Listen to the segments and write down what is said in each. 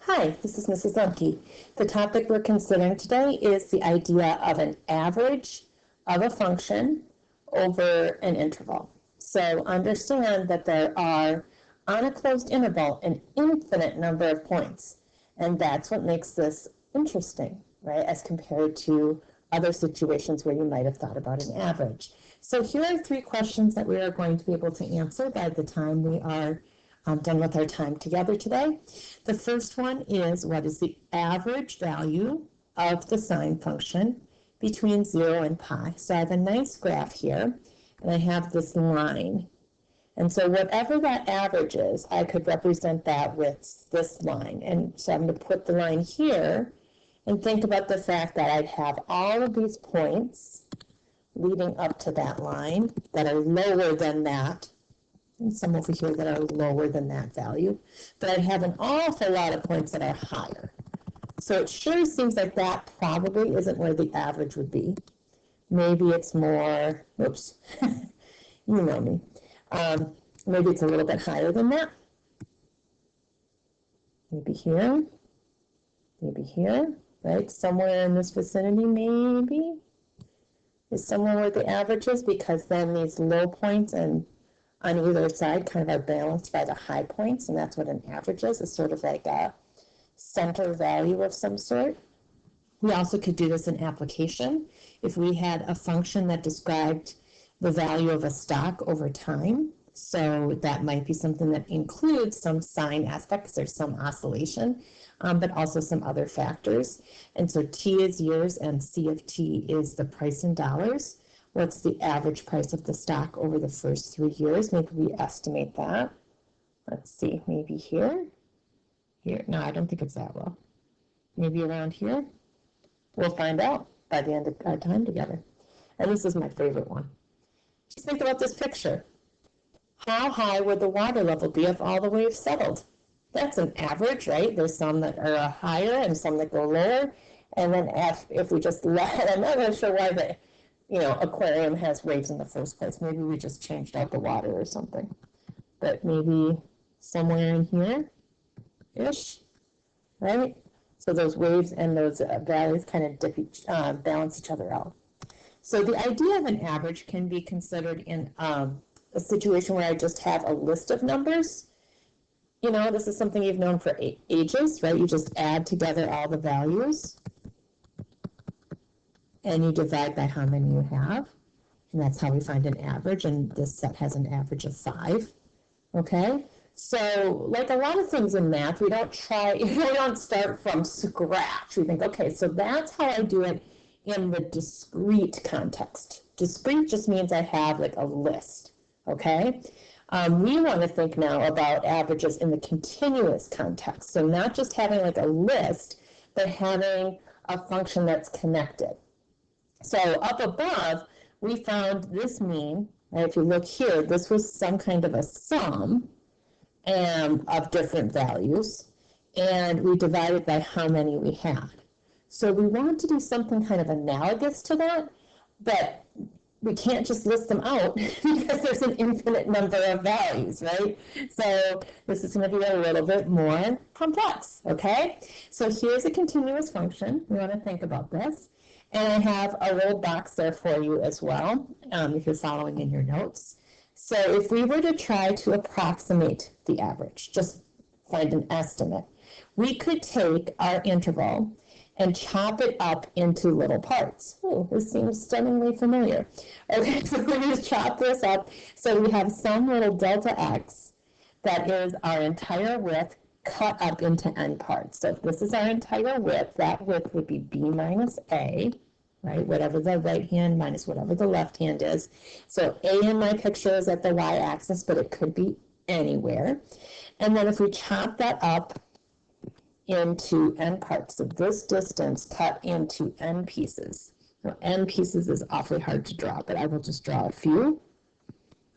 Hi, this is Mrs. Lemke. The topic we're considering today is the idea of an average of a function over an interval. So understand that there are, on a closed interval, an infinite number of points. And that's what makes this interesting, right, as compared to other situations where you might have thought about an average. So here are 3 questions that we are going to be able to answer by the time we are done with our time together today. The first one is, what is the average value of the sine function between 0 and pi? So I have a nice graph here, and I have this line. And so whatever that average is, I could represent that with this line. And so I'm going to put the line here and think about the fact that I'd have all of these points leading up to that line that are lower than that, and some over here that are lower than that value, but I have an awful lot of points that are higher. So it sure seems like that probably isn't where the average would be. Maybe it's more, oops, you know me. Maybe it's a little bit higher than that. Maybe here, right? Somewhere in this vicinity, maybe, is somewhere where the average is, because then these low points and on either side kind of are balanced by the high points, and that's what an average is sort of like a center value of some sort. We also could do this in application. If we had a function that described the value of a stock over time, so that might be something that includes some sign aspects or some oscillation, but also some other factors. And so T is years and C of T is the price in dollars. What's the average price of the stock over the first 3 years? Maybe we estimate that. Let's see, maybe here. No, I don't think it's that low. Maybe around here. We'll find out by the end of our time together. And this is my favorite one. Just think about this picture. How high would the water level be if all the waves settled? That's an average, right? There's some that are higher and some that go lower. And then if we just let, I'm not really sure why the aquarium has waves in the first place. Maybe we just changed out the water or something. But maybe somewhere in here-ish, right? So those waves and those valleys kind of balance each other out. So the idea of an average can be considered in a situation where I just have a list of numbers. This is something you've known for ages, right? You just add together all the values and you divide by how many you have. And that's how we find an average. And this set has an average of 5. Okay? So like a lot of things in math, we don't start from scratch. We think, okay, so that's how I do it in the discrete context. Discrete just means I have like a list. Okay? We want to think now about averages in the continuous context. So not just having like a list, but having a function that's connected. So up above, we found this mean, and if you look here, this was some kind of a sum of different values, and we divided by how many we had. So we want to do something kind of analogous to that, but we can't just list them out because there's an infinite number of values, right? So this is going to be a little bit more complex, okay? So here's a continuous function. We want to think about this. And I have a little box there for you as well, if you're following in your notes. So if we were to try to approximate the average, just find an estimate, we could take our interval and chop it up into little parts. Oh, this seems stunningly familiar. Okay, so we just chop this up. So we have some little delta x that is our entire width cut up into n parts. So if this is our entire width, that width would be b minus a, right? Whatever the right hand minus whatever the left hand is. So a in my picture is at the y-axis, but it could be anywhere. And then if we chop that up into n parts, so this distance cut into n pieces. Now, n pieces is awfully hard to draw, but I will just draw a few.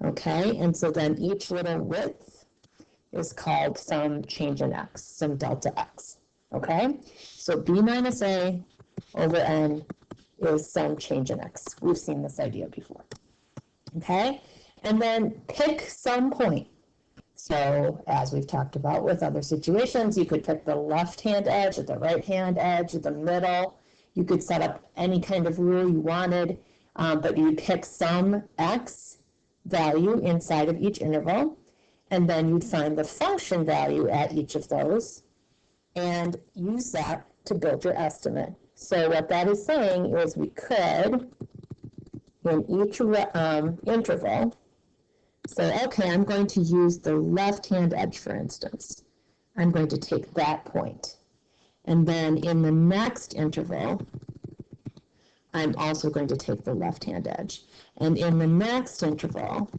Okay, and so then each little width is called some change in x, some delta x. Okay, so b minus a over n is some change in x. We've seen this idea before. Okay, and then pick some point. So as we've talked about with other situations, you could pick the left-hand edge or the right-hand edge or the middle. You could set up any kind of rule you wanted, but you'd pick some x value inside of each interval, and then you'd find the function value at each of those and use that to build your estimate. So what that is saying is we could, in each interval, say, okay, I'm going to use the left-hand edge, for instance. I'm going to take that point. And then in the next interval, I'm also going to take the left-hand edge. And in the next interval,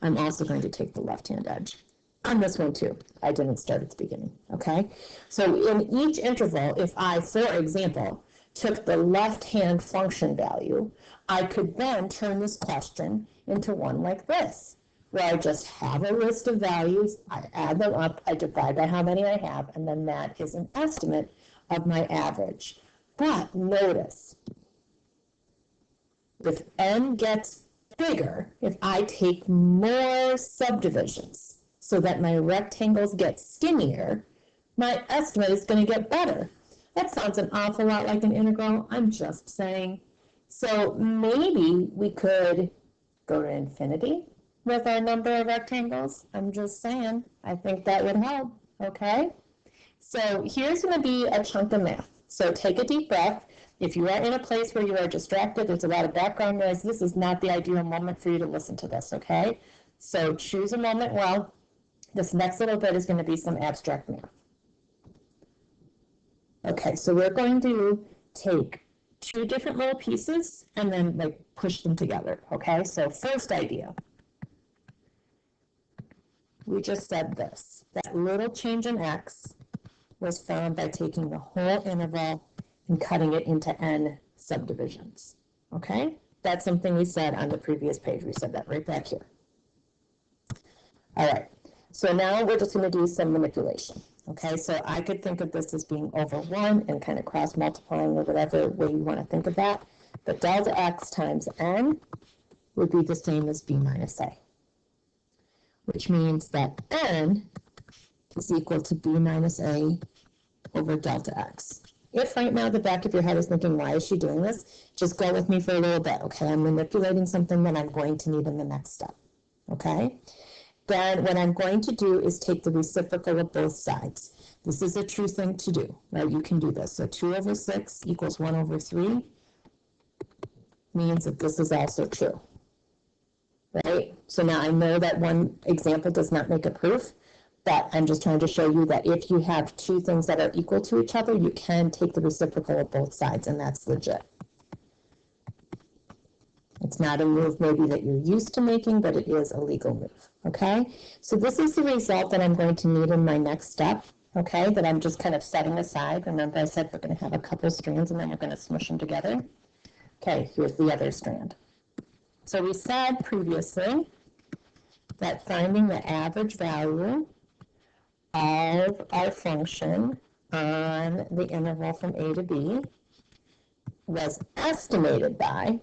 I'm also going to take the left-hand edge. On this one too, I didn't start at the beginning, okay? So in each interval, if I, for example, took the left-hand function value, I could then turn this question into one like this, where I just have a list of values, I add them up, I divide by how many I have, and then that is an estimate of my average. But notice, if n gets bigger, if I take more subdivisions so that my rectangles get skinnier, my estimate is going to get better. That sounds an awful lot like an integral. I'm just saying. So maybe we could go to infinity with our number of rectangles. I'm just saying. I think that would help. Okay? So here's going to be a chunk of math. So take a deep breath. If you are in a place where you are distracted, there's a lot of background noise, this is not the ideal moment for you to listen to this, okay? So choose a moment. Well, this next little bit is going to be some abstract math. Okay, so we're going to take two different little pieces and then like push them together, okay? So first idea. We just said this. That little change in x was found by taking the whole interval and cutting it into n subdivisions, okay? That's something we said on the previous page. We said that right back here. All right, so now we're just going to do some manipulation, okay? So I could think of this as being over 1 and kind of cross-multiplying or whatever way you want to think of that. But delta x times n would be the same as b minus a, which means that n is equal to b minus a over delta x. If right now the back of your head is thinking, why is she doing this? Just go with me for a little bit, okay? I'm manipulating something that I'm going to need in the next step, okay? Then what I'm going to do is take the reciprocal of both sides. This is a true thing to do, right? You can do this. So 2 over 6 equals 1 over 3 means that this is also true, right? So now I know that one example does not make a proof, but I'm just trying to show you that if you have two things that are equal to each other, you can take the reciprocal of both sides, and that's legit. It's not a move maybe that you're used to making, but it is a legal move, okay? So this is the result that I'm going to need in my next step, okay, that I'm just kind of setting aside. Remember I said we're going to have a couple strands and then we're going to smush them together. Okay, here's the other strand. So we said previously that finding the average value of our function on the interval from a to b was estimated by,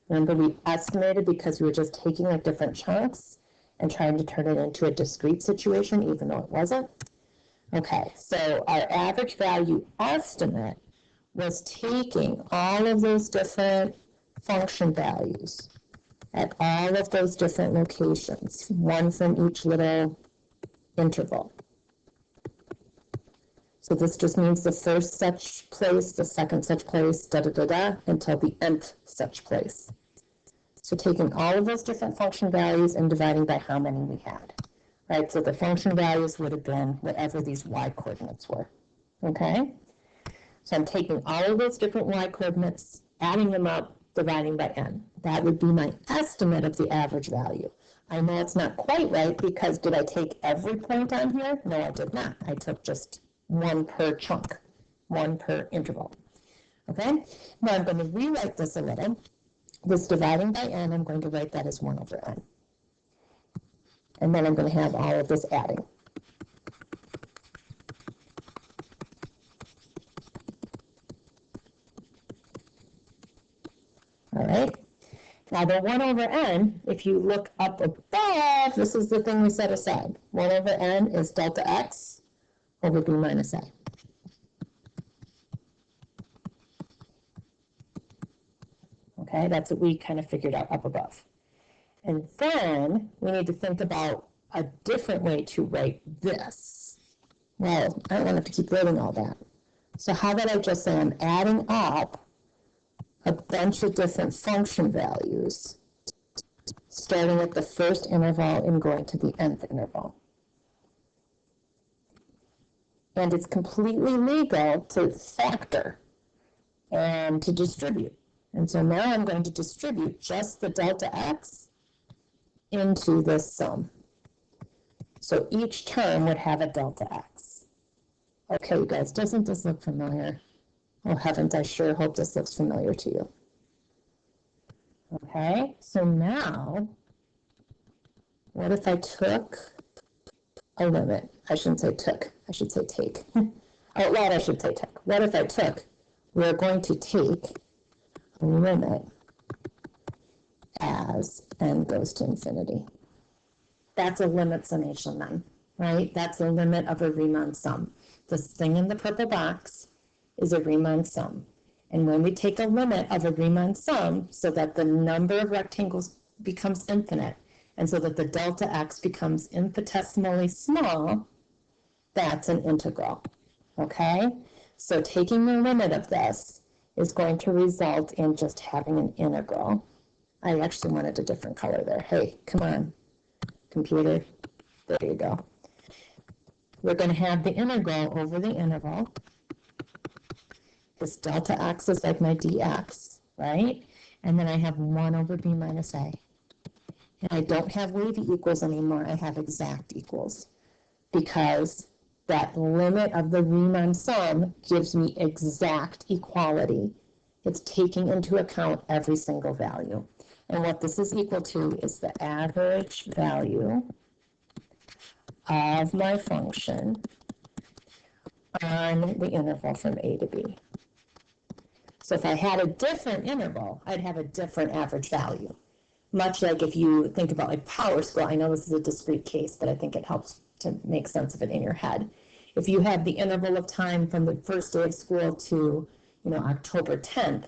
remember we estimated because we were just taking like different chunks and trying to turn it into a discrete situation even though it wasn't. Okay, so our average value estimate was taking all of those different function values at all of those different locations, one from each little interval. So this just means the first such place, the second such place, until the nth such place. So taking all of those different function values and dividing by how many we had, right? So the function values would have been whatever these y coordinates were, okay? So I'm taking all of those different y coordinates, adding them up, dividing by n. That would be my estimate of the average value. I know it's not quite right because did I take every point on here? No, I did not. I took just one per chunk, one per interval. Okay, now I'm going to rewrite this a little. This dividing by n, I'm going to write that as 1 over n. And then I'm going to have all of this adding. All right. Now the 1 over n, if you look up above, this is the thing we set aside. 1 over n is delta x over b minus a. Okay, that's what we kind of figured out up above. And then we need to think about a different way to write this. Well, I don't want to keep writing all that. So how about I just say I'm adding up a bunch of different function values, starting at the first interval and going to the nth interval. And it's completely legal to factor and to distribute. And so now I'm going to distribute just the delta x into this sum. So each term would have a delta x. Okay, you guys, doesn't this look familiar? Oh heavens, I sure hope this looks familiar to you. Okay, so now, what if I took a limit? I shouldn't say took, I should say take. Oh, well, I should say took. What if I took, we're going to take a limit as n goes to infinity. That's a limit summation then, right? That's the limit of a Riemann sum. This thing in the purple box is a Riemann sum. And when we take a limit of a Riemann sum so that the number of rectangles becomes infinite, and so that the delta x becomes infinitesimally small, that's an integral, okay? So taking the limit of this is going to result in just having an integral. I actually wanted a different color there. Hey, come on, computer. There you go. We're going to have the integral over the interval. This delta x is like my dx, right? And then I have 1 over b minus a. And I don't have wavy equals anymore. I have exact equals, because that limit of the Riemann sum gives me exact equality. It's taking into account every single value. And what this is equal to is the average value of my function on the interval from a to b. So if I had a different interval, I'd have a different average value. Much like if you think about like PowerSchool, I know this is a discrete case, but I think it helps to make sense of it in your head. If you have the interval of time from the first day of school to, October 10th,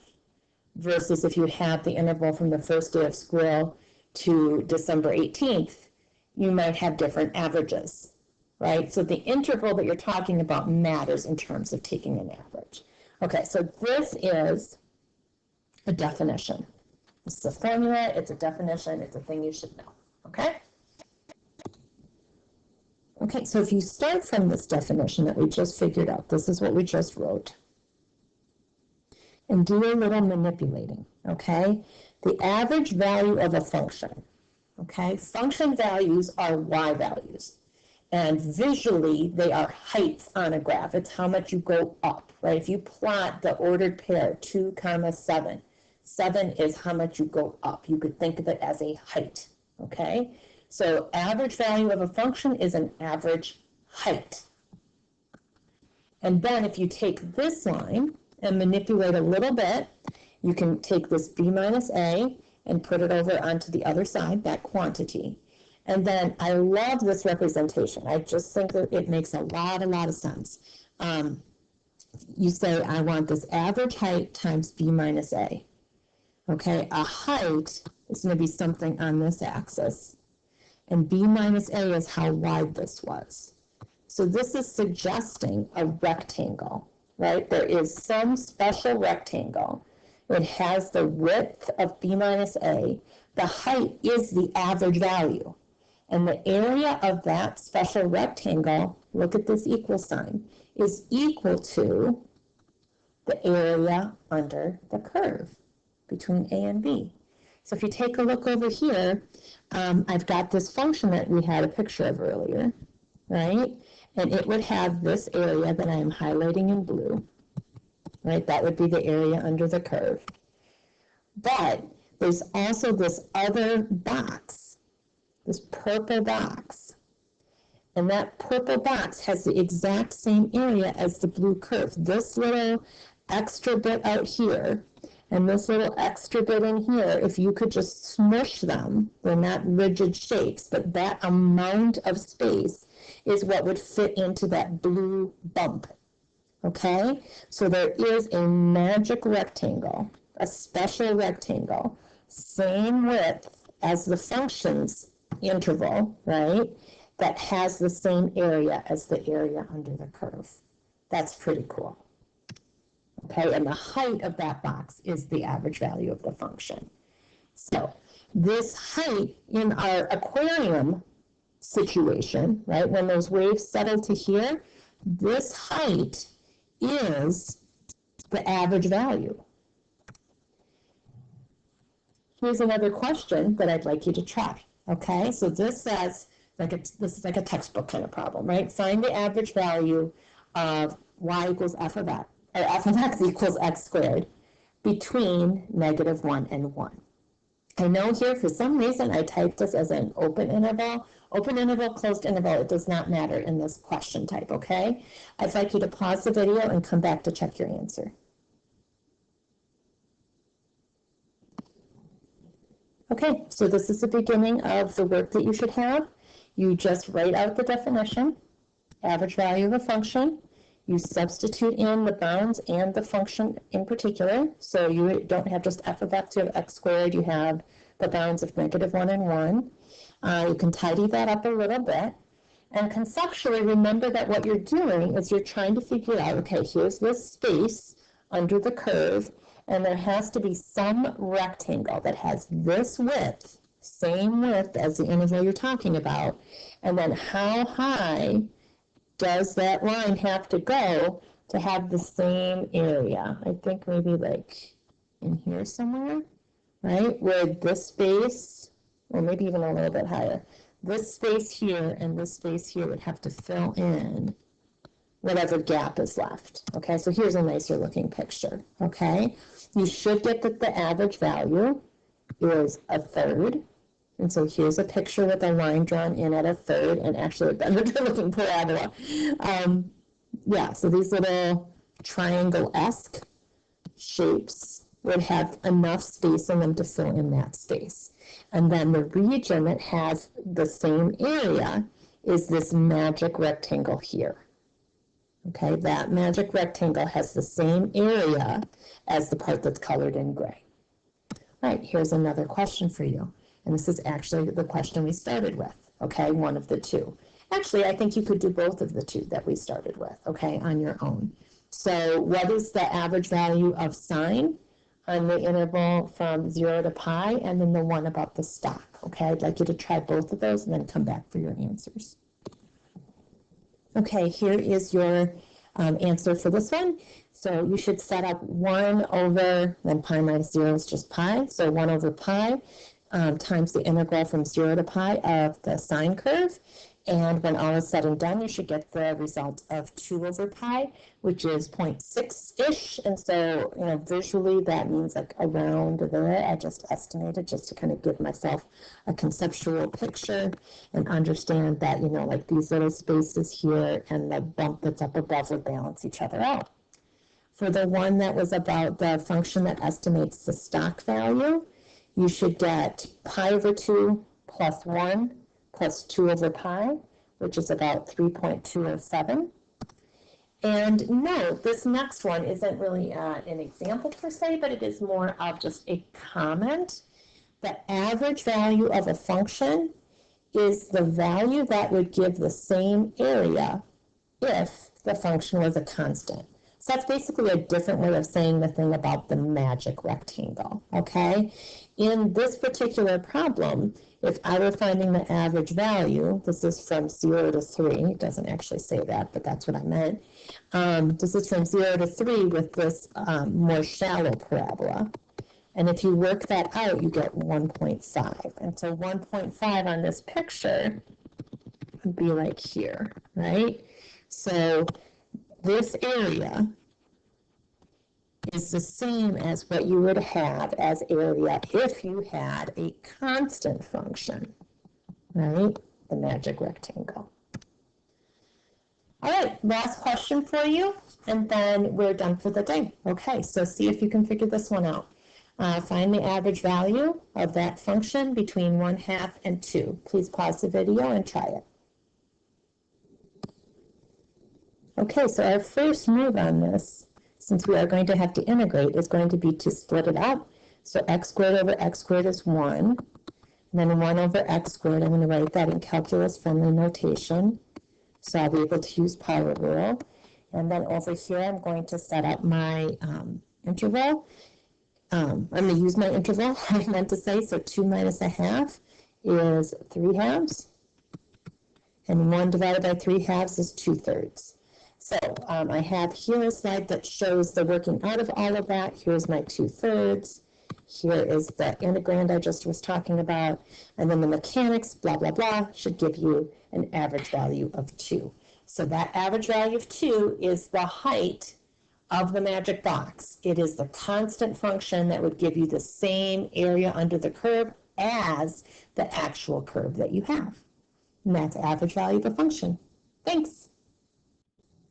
versus if you have the interval from the first day of school to December 18th, you might have different averages, right? So the interval that you're talking about matters in terms of taking an average. Okay, so this is a definition. This is a formula, it's a definition, it's a thing you should know, okay? Okay, so if you start from this definition that we just figured out, this is what we just wrote, and do a little manipulating, okay? The average value of a function, okay? Function values are y values, and visually they are heights on a graph. It's how much you go up, right? If you plot the ordered pair 2, 7, 7 is how much you go up. You could think of it as a height, okay? So average value of a function is an average height. And then if you take this line and manipulate a little bit, you can take this b minus a and put it over onto the other side, that quantity. And then I love this representation. I just think that it makes a lot of sense. You say, I want this average height times b minus a. Okay, a height is going to be something on this axis. And b minus a is how wide this was. So this is suggesting a rectangle, right? There is some special rectangle. It has the width of b minus a. The height is the average value. And the area of that special rectangle, look at this equal sign, is equal to the area under the curve between a and b. So if you take a look over here, I've got this function that we had a picture of earlier, right? And it would have this area that I'm highlighting in blue, right? That would be the area under the curve. But there's also this other box, this purple box. And that purple box has the exact same area as the blue curve. This little extra bit out here And this little extra bit in here, if you could just smush them, they're not rigid shapes, but that amount of space is what would fit into that blue bump. Okay, so there is a magic rectangle, a special rectangle, same width as the function's interval, right? That has the same area as the area under the curve. That's pretty cool. Okay, and the height of that box is the average value of the function. So this height in our aquarium situation, right, when those waves settle to here, this height is the average value. Here's another question that I'd like you to try. Okay, so this says, this is like a textbook kind of problem, right? Find the average value of y equals f of x, or f of x equals x squared between -1 and 1. I know here for some reason I typed this as an open interval, closed interval. It does not matter in this question type, okay? I'd like you to pause the video and come back to check your answer. Okay, so this is the beginning of the work that you should have. You just write out the definition, average value of a function. You substitute in the bounds and the function in particular. So you don't have just f of x, you have x squared, you have the bounds of -1 and 1. You can tidy that up a little bit. And conceptually, remember that what you're doing is you're trying to figure out, okay, here's this space under the curve, and there has to be some rectangle that has this width, same width as the interval you're talking about, and then how high does that line have to go to have the same area? I think maybe like in here somewhere, right? Where this space, or maybe even a little bit higher, this space here and this space here would have to fill in whatever gap is left. Okay, so here's a nicer looking picture. Okay, you should get that the average value is 1/3. And so here's a picture with a line drawn in at 1/3 and actually a better looking parabola. Yeah, so these little triangle-esque shapes would have enough space in them to fill in that space. And then the region that has the same area is this magic rectangle here. Okay, that magic rectangle has the same area as the part that's colored in gray. All right, here's another question for you. And this is actually the question we started with, okay, one of the two. Actually, I think you could do both of the two that we started with, okay, on your own. So what is the average value of sine on the interval from 0 to pi, and then the one about the stock, okay? I'd like you to try both of those and then come back for your answers. Okay, here is your answer for this one. So you should set up 1 over, then pi minus 0 is just pi, so 1 over pi times the integral from 0 to pi of the sine curve. And when all is said and done, you should get the result of 2 over pi, which is 0.6-ish. And so, you know, visually that means like around there. I just estimated just to kind of give myself a conceptual picture and understand that, you know, like these little spaces here and the bump that's up above will balance each other out. For the one that was about the function that estimates the stock value, you should get pi over 2 plus 1 plus 2 over pi, which is about 3.207. And note, this next one isn't really an example per se, but it is more of just a comment. The average value of a function is the value that would give the same area if the function was a constant. So that's basically a different way of saying the thing about the magic rectangle, okay? In this particular problem, if I were finding the average value, this is from 0 to 3, it doesn't actually say that, but that's what I meant. This is from 0 to 3 with this more shallow parabola. And if you work that out, you get 1.5. And so 1.5 on this picture would be like here, right? So this area is the same as what you would have as area if you had a constant function, right? The magic rectangle. All right, last question for you, and then we're done for the day. Okay, so see if you can figure this one out. Find the average value of that function between 1/2 and 2. Please pause the video and try it. Okay, so our first move on this, since we are going to have to integrate, is going to be to split it up. So x squared over x squared is 1. And then 1 over x squared, I'm going to write that in calculus-friendly notation. So I'll be able to use power rule. And then over here, I'm going to set up my interval. I'm going to use my interval, I meant to say. So 2 minus 1/2 is 3/2. And 1 divided by 3/2 is 2/3. So I have here a slide that shows the working out of all of that. Here's my 2/3. Here is the integrand I just was talking about. And then the mechanics, blah, blah, blah, should give you an average value of 2. So that average value of 2 is the height of the magic box. It is the constant function that would give you the same area under the curve as the actual curve that you have. And that's average value of a function. Thanks.